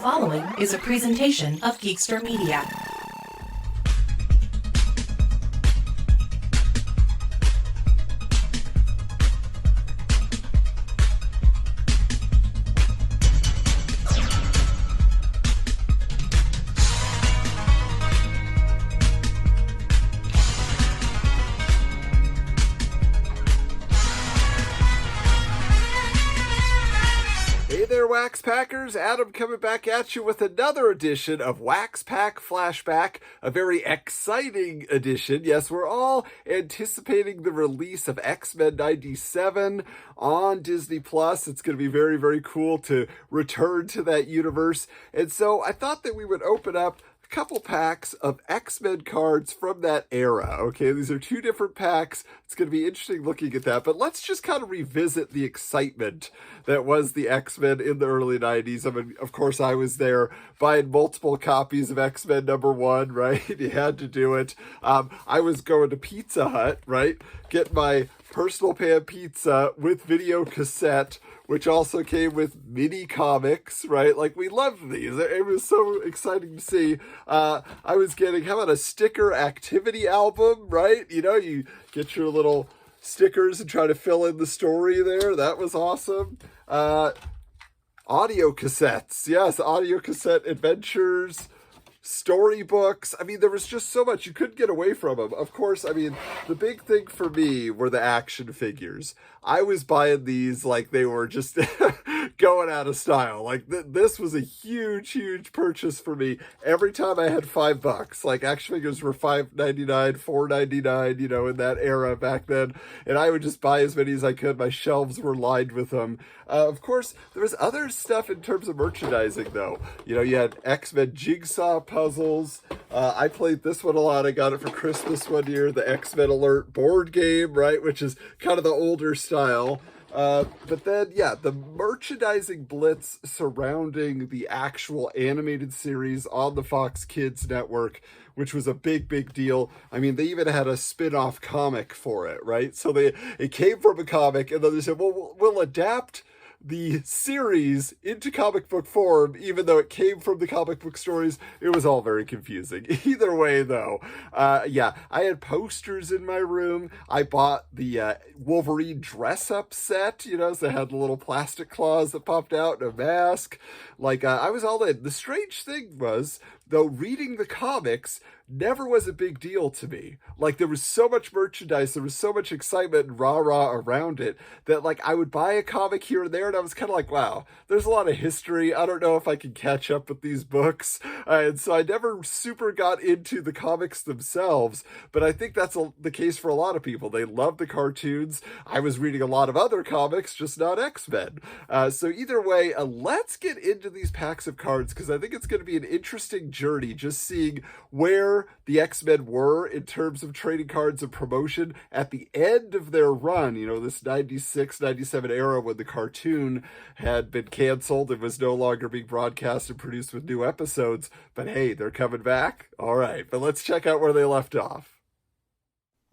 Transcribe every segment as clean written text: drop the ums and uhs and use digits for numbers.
following is a presentation of Geekster Media. Wax Packers, Adam coming back at you with another edition of Wax Pack Flashback, a very exciting edition. Yes, we're all anticipating the release of XMen 97 on Disney+. It's going to be very, very cool to return to that universe. And so I thought that we would open up couple packs of X-Men cards from that era. Okay, these are two different packs. It's going to be interesting looking at that, but let's just kind of revisit the excitement that was the X-Men in the early 90s. I mean, of course, I was there buying multiple copies of X-Men #1, right? You had to do it. I was going to Pizza Hut, right? Get my personal pan pizza with video cassette, which also came with mini comics, right? Like, we loved these. It was so exciting to see. I was getting, how about a sticker activity album, right? You know, you get your little stickers and try to fill in the story there. That was awesome. Audio cassettes. Yes, audio cassette adventures. Storybooks. I mean, there was just so much. You couldn't get away from them. Of course, I mean, the big thing for me were the action figures. I was buying these like they were just going out of style. Like, this was a huge, huge purchase for me. Every time I had $5, like, action figures were $5.99, $4.99, you know, in that era back then. And I would just buy as many as I could. My shelves were lined with them. Of course, there was other stuff in terms of merchandising, though. You know, you had X-Men jigsaw puzzles. I played this one a lot. I got it for Christmas one year, the X-Men Alert board game, right, which is kind of the older style. But then, yeah, the merchandising blitz surrounding the actual animated series on the Fox Kids network, which was a big, big deal. I mean, they even had a spin-off comic for it, right? So it came from a comic, and then they said, well, we'll adapt the series into comic book form, even though it came from the comic book stories. It was all very confusing. Either way, though, yeah, I had posters in my room. I bought the Wolverine dress-up set, you know, so it had the little plastic claws that popped out and a mask. Like, I was all in. The strange thing was, though, reading the comics never was a big deal to me. Like, there was so much merchandise, there was so much excitement and rah-rah around it that, like, I would buy a comic here and there, and I was kind of like, wow, there's a lot of history. I don't know if I can catch up with these books. And so I never super got into the comics themselves, but I think that's the case for a lot of people. They love the cartoons. I was reading a lot of other comics, just not X-Men. So either way, let's get into these packs of cards, because I think it's going to be an interesting journey, just seeing where the X-Men were in terms of trading cards and promotion at the end of their run, you know, this 96, 97 era when the cartoon had been canceled and was no longer being broadcast and produced with new episodes. But hey, they're coming back. All right, but let's check out where they left off.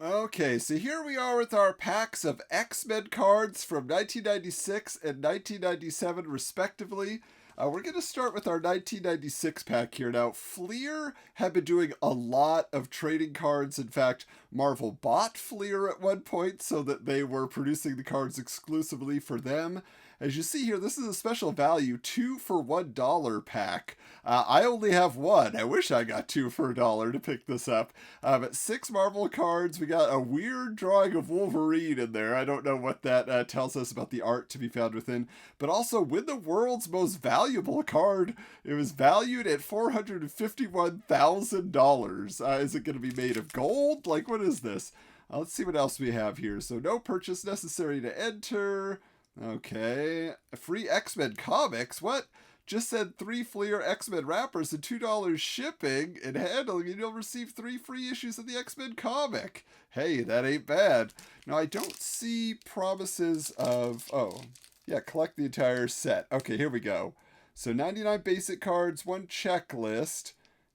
Okay, so here we are with our packs of X-Men cards from 1996 and 1997 respectively. We're going to start with our 1996 pack here. Now, Fleer had been doing a lot of trading cards. In fact, Marvel bought Fleer at one point so that they were producing the cards exclusively for them. As you see here, this is a special value, 2 for $1 pack. I only have one. I wish I got 2 for $1 to pick this up. But 6 Marvel cards. We got a weird drawing of Wolverine in there. I don't know what that tells us about the art to be found within. But also, win the world's most valuable card. It was valued at $451,000. Is it going to be made of gold? Like, what is this? Let's see what else we have here. So, no purchase necessary to enter. Okay, free X-Men comics. What? Just said 3 Fleer X-Men wrappers and $2 shipping and handling, and you'll receive 3 free issues of the X-Men comic. Hey, that ain't bad. Now, I don't see promises of, oh, yeah, collect the entire set. Okay, here we go. So 99 basic cards, 1 checklist.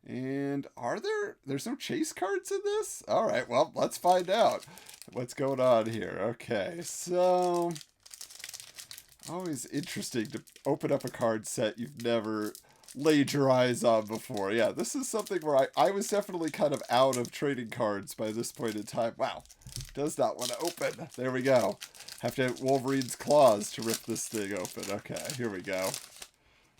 And there's no chase cards in this? All right, well, let's find out what's going on here. Okay, so always interesting to open up a card set you've never laid your eyes on before. Yeah, this is something where I was definitely kind of out of trading cards by this point in time. Wow, does not want to open. There we go. Have to have Wolverine's claws to rip this thing open. Okay, here we go.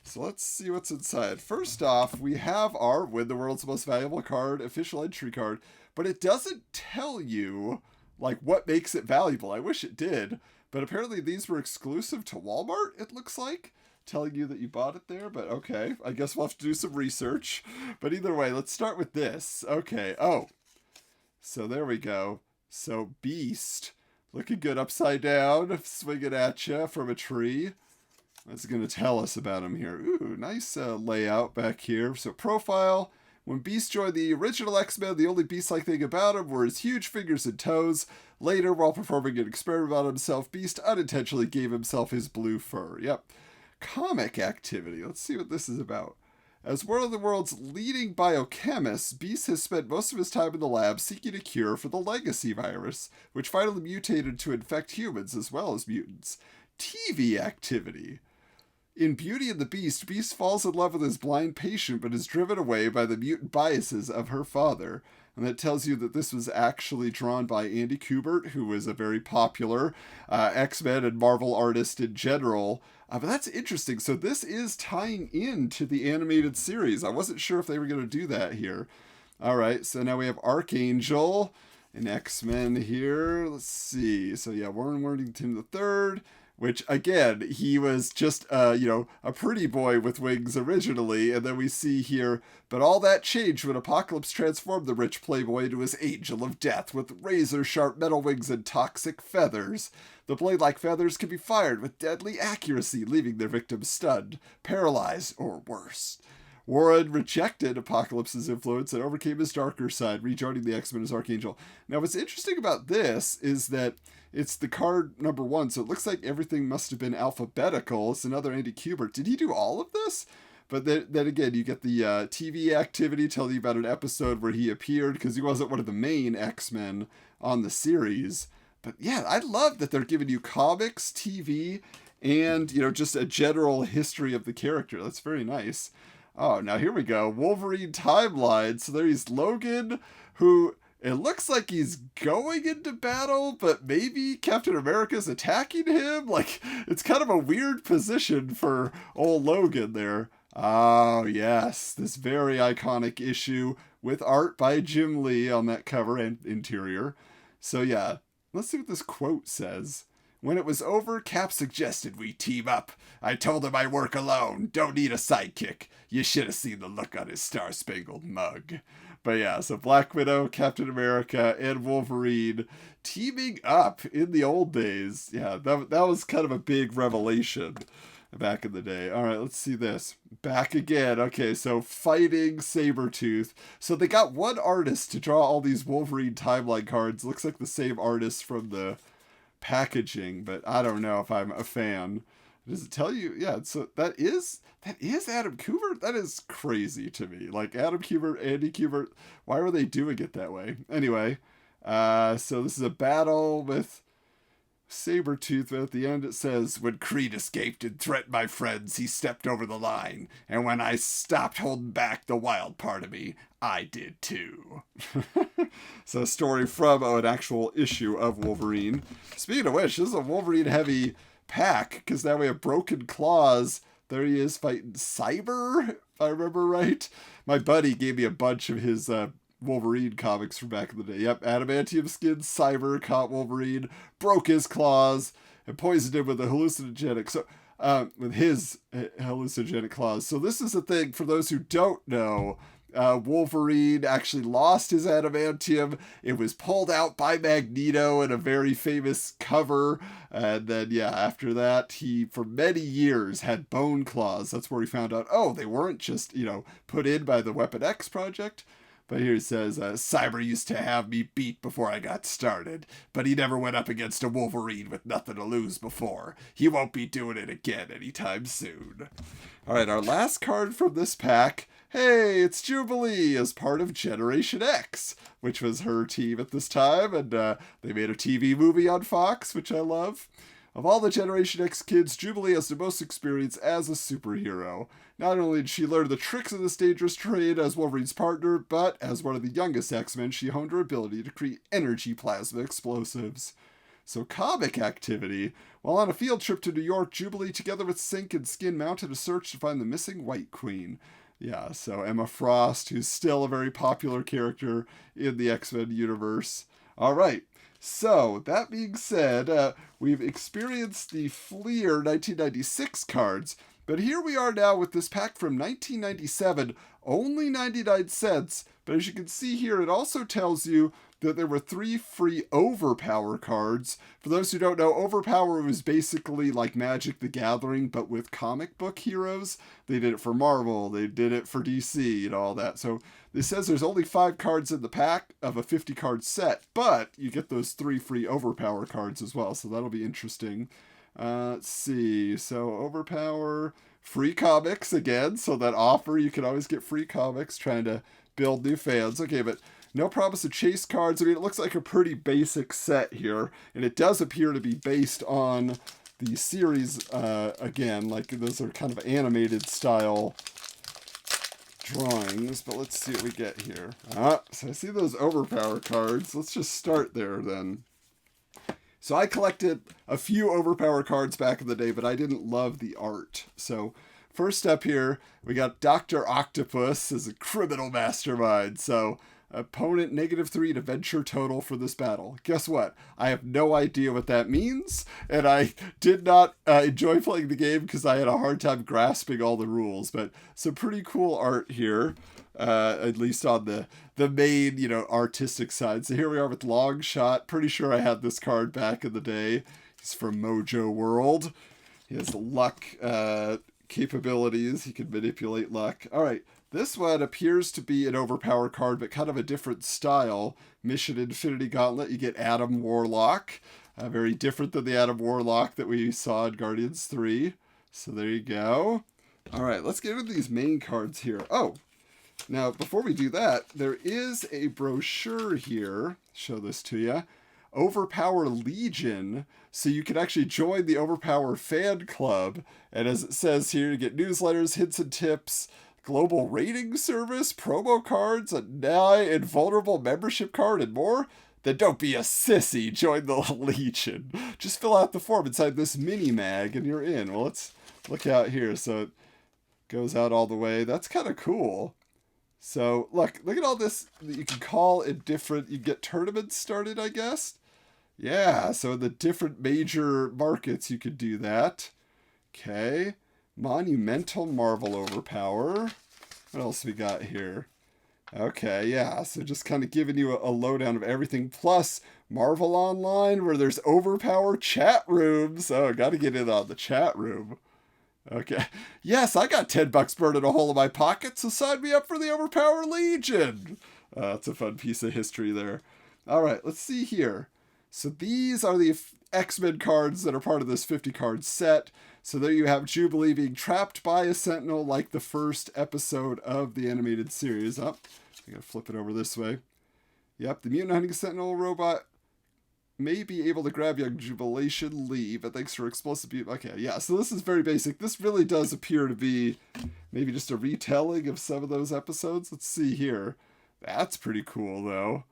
So let's see what's inside. First off, we have our Win the World's Most Valuable Card official entry card, but it doesn't tell you like what makes it valuable. I wish it did, but apparently these were exclusive to Walmart, it looks like, telling you that you bought it there, but okay. I guess we'll have to do some research. But either way, let's start with this. Okay, oh. So there we go. So Beast, looking good upside down, swinging at you from a tree. That's going to tell us about him here. Ooh, nice layout back here. So profile. When Beast joined the original X-Men, the only Beast-like thing about him were his huge fingers and toes. Later, while performing an experiment on himself, Beast unintentionally gave himself his blue fur. Yep. Comic activity. Let's see what this is about. As one of the world's leading biochemists, Beast has spent most of his time in the lab seeking a cure for the legacy virus, which finally mutated to infect humans as well as mutants. TV activity. In Beauty and the Beast, Beast falls in love with his blind patient but is driven away by the mutant biases of her father. And that tells you that this was actually drawn by Andy Kubert, who was a very popular X-Men and Marvel artist in general. But that's interesting. So this is tying in to the animated series. I wasn't sure if they were going to do that here. All right, so now we have Archangel and X-Men here. Let's see. So yeah, Warren Worthington III. Which, again, he was just, a pretty boy with wings originally, and then we see here, but all that changed when Apocalypse transformed the rich playboy into his angel of death with razor-sharp metal wings and toxic feathers. The blade-like feathers can be fired with deadly accuracy, leaving their victims stunned, paralyzed, or worse. Warren rejected Apocalypse's influence and overcame his darker side, rejoining the X-Men as Archangel. Now, what's interesting about this is that it's the card number 1, so it looks like everything must have been alphabetical. It's another Andy Kubert. Did he do all of this? But then again, you get the TV activity telling you about an episode where he appeared, because he wasn't one of the main X-Men on the series. But yeah, I love that they're giving you comics, TV, and, just a general history of the character. That's very nice. Oh, now here we go. Wolverine timeline. So there's Logan, who it looks like he's going into battle, but maybe Captain America's attacking him. Like, it's kind of a weird position for old Logan there. Oh, yes. This very iconic issue with art by Jim Lee on that cover and interior. So yeah, let's see what this quote says. When it was over, Cap suggested we team up. I told him I work alone. Don't need a sidekick. You should have seen the look on his star-spangled mug. But yeah, so Black Widow, Captain America, and Wolverine teaming up in the old days. Yeah, that was kind of a big revelation back in the day. All right, let's see this. Back again. Okay, so fighting Sabretooth. So they got one artist to draw all these Wolverine timeline cards. Looks like the same artist from the packaging, but I don't know if I'm a fan. Does it tell you? Yeah, so that is Adam Kubert? That is crazy to me. Like, Adam Kubert, Andy Kubert, why were they doing it that way? Anyway, so this is a battle with Sabretooth, but at the end it says, when Creed escaped and threatened my friends, he stepped over the line. And when I stopped holding back the wild part of me, I did too. So a story from an actual issue of Wolverine. Speaking of which, this is a Wolverine heavy pack, because now we have Broken Claws. There he is fighting Cyber, if I remember right. My buddy gave me a bunch of his Wolverine comics from back in the day. Yep, adamantium skin, Cyber caught Wolverine, broke his claws, and poisoned him with a hallucinogenic. So, with his hallucinogenic claws. So this is a thing for those who don't know. Wolverine actually lost his adamantium. It was pulled out by Magneto in a very famous cover. And then, yeah, after that, he, for many years, had bone claws. That's where he found out, oh, they weren't just, put in by the Weapon X project. But here it says, Cyber used to have me beat before I got started, but he never went up against a Wolverine with nothing to lose before. He won't be doing it again anytime soon. All right, our last card from this pack. Hey, it's Jubilee as part of Generation X, which was her team at this time, and they made a TV movie on Fox, which I love. Of all the Generation X kids, Jubilee has the most experience as a superhero. Not only did she learn the tricks of this dangerous terrain as Wolverine's partner, but as one of the youngest X-Men, she honed her ability to create energy plasma explosives. So comic activity. While on a field trip to New York, Jubilee, together with Sync and Skin, mounted a search to find the missing White Queen. Yeah, so Emma Frost, who's still a very popular character in the X-Men universe. All right, so that being said, we've experienced the Fleer 1996 cards, but here we are now with this pack from 1997, only 99 cents, but as you can see here, it also tells you that there were 3 free Overpower cards. For those who don't know, Overpower was basically like Magic the Gathering, but with comic book heroes. They did it for Marvel, they did it for DC, and all that. So this says there's only 5 cards in the pack of a 50 card set, but you get those 3 free Overpower cards as well, so that'll be interesting. Let's see, so Overpower, free comics again, so that offer, you can always get free comics, trying to build new fans. Okay, but no promise of chase cards. I mean, it looks like a pretty basic set here, and it does appear to be based on the series again, like those are kind of animated style drawings, but let's see what we get here. So I see those Overpower cards. Let's just start there then. So I collected a few Overpower cards back in the day, but I didn't love the art. So first up here, we got Dr. Octopus as a criminal mastermind. So opponent -3 in adventure total for this battle. Guess what? I have no idea what that means, and I did not enjoy playing the game because I had a hard time grasping all the rules, but some pretty cool art here, at least on the main, artistic side. So here we are with Longshot. Pretty sure I had this card back in the day. He's from Mojo World. He has luck capabilities. He can manipulate luck. All right. This one appears to be an Overpower card, but kind of a different style. Mission Infinity Gauntlet, you get Adam Warlock. Very different than the Adam Warlock that we saw in Guardians 3. So there you go. All right, let's get into these main cards here. Oh, now before we do that, there is a brochure here. Show this to you. Overpower Legion, so you can actually join the Overpower fan club. And as it says here, you get newsletters, hints and tips, global rating service, promo cards, a nigh invulnerable membership card, and more. Then don't be a sissy. Join the Legion. Just fill out the form inside this mini mag and you're in. Well, let's look out here. So it goes out all the way. That's kind of cool. So look at all this that you can call in different, you get tournaments started, I guess. Yeah, so in the different major markets you could do that. Okay. Monumental Marvel Overpower. What else we got here? Okay, yeah, so just kind of giving you a lowdown of everything. Plus, Marvel Online, where there's Overpower chat rooms. Oh, got to get in on the chat room. Okay. Yes, I got $10 burning a hole in my pocket, so sign me up for the Overpower Legion. That's a fun piece of history there. All right, let's see here. So these are the X-Men cards that are part of this 50-card set. So there you have Jubilee being trapped by a Sentinel like the first episode of the animated series. I gotta flip it over this way. Yep, the mutant hunting Sentinel robot may be able to grab young Jubilation Lee, but thanks for explosive beam. Okay, yeah, so this is very basic. This really does appear to be maybe just a retelling of some of those episodes. Let's see here. That's pretty cool, though.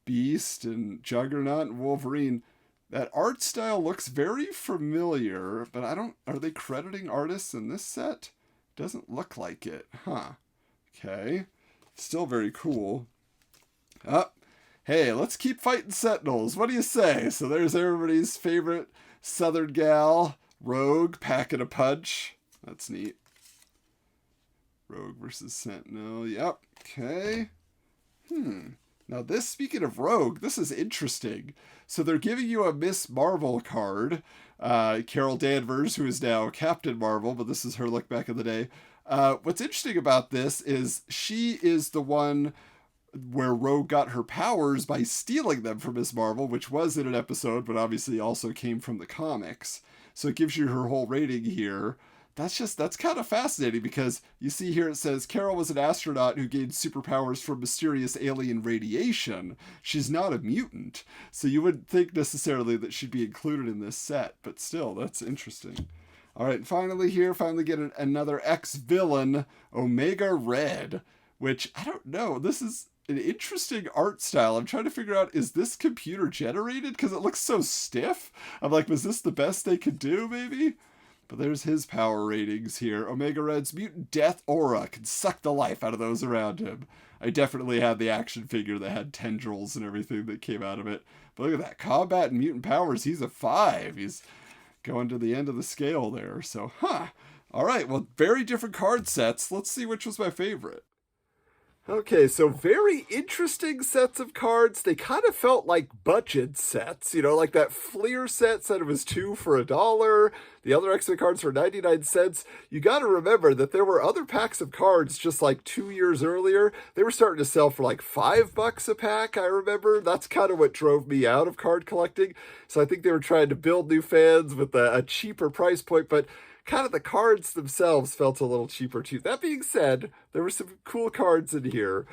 Beast and Juggernaut and Wolverine. That art style looks very familiar, but are they crediting artists in this set? Doesn't look like it, huh? Okay. Still very cool. Hey, let's keep fighting Sentinels. What do you say? So there's everybody's favorite Southern gal, Rogue, packing a punch. That's neat. Rogue versus Sentinel. Yep. Okay. Now this, speaking of Rogue, this is interesting. So they're giving you a Miss Marvel card. Carol Danvers, who is now Captain Marvel, but this is her look back in the day. What's interesting about this is she is the one where Rogue got her powers by stealing them from Miss Marvel, which was in an episode, but obviously also came from the comics. So it gives you her whole rating here. that's kind of fascinating, because you see here it says Carol was an astronaut who gained superpowers from mysterious alien radiation. She's not a mutant, so you wouldn't think necessarily that she'd be included in this set, but still, that's interesting. All right, finally get another ex-villain, Omega Red, which, I don't know, this is an interesting art style. I'm trying to figure out, is this computer generated? Because it looks so stiff. I'm like, was this the best they could do, maybe? But there's his power ratings here. Omega Red's mutant death aura can suck the life out of those around him. I definitely had the action figure that had tendrils and everything that came out of it. But look at that. Combat and mutant powers, he's a 5. He's going to the end of the scale there. So, All right, well, very different card sets. Let's see which was my favorite. Okay, so very interesting sets of cards. They kind of felt like budget sets, like that Fleer set said it was 2 for $1. The other X-Men cards were 99 cents. You got to remember that there were other packs of cards just like 2 years earlier. They were starting to sell for like $5 a pack, I remember. That's kind of what drove me out of card collecting. So I think they were trying to build new fans with a cheaper price point, but kind of the cards themselves felt a little cheaper too. That being said, there were some cool cards in here.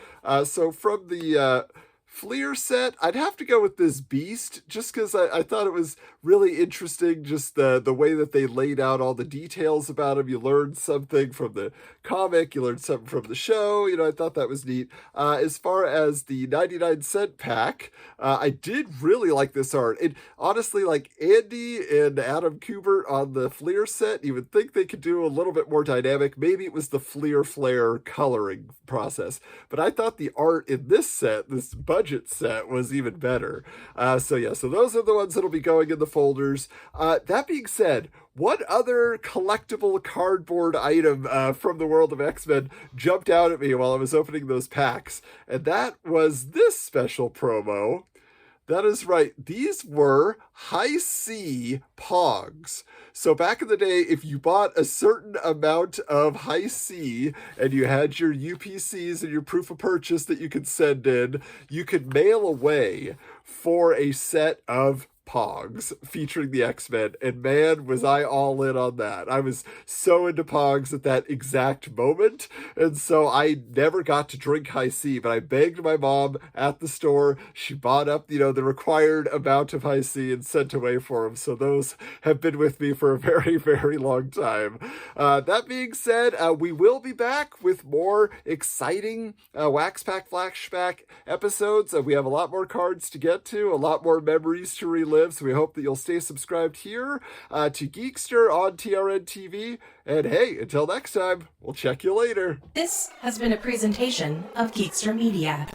So from the Fleer set, I'd have to go with this Beast, just because I thought it was really interesting, just the way that they laid out all the details about him. You learned something from the comic, you learned something from the show, I thought that was neat. As far as the 99-cent pack, I did really like this art. And honestly, like Andy and Adam Kubert on the Fleer set, you would think they could do a little bit more dynamic. Maybe it was the Fleer Flare coloring process. But I thought the art in this set, this budget set, was even better. So those are the ones that'll be going in the folders. That being said, what other collectible cardboard item from the world of X-Men jumped out at me while I was opening those packs? And that was this special promo. That is right. These were High C Pogs. So back in the day, if you bought a certain amount of High C and you had your UPCs and your proof of purchase that you could send in, you could mail away for a set of Pogs featuring the X-Men, and man, was I all in on that. I was so into Pogs at that exact moment, and so I never got to drink High C, but I begged my mom at the store. She bought up, the required amount of High C and sent away for them, so those have been with me for a very, very long time. That being said, we will be back with more exciting Wax Pack Flashback episodes. We have a lot more cards to get to, a lot more memories to relive. So we hope that you'll stay subscribed here to Geekster on TRN TV. And hey, until next time, we'll check you later. This has been a presentation of Geekster Media.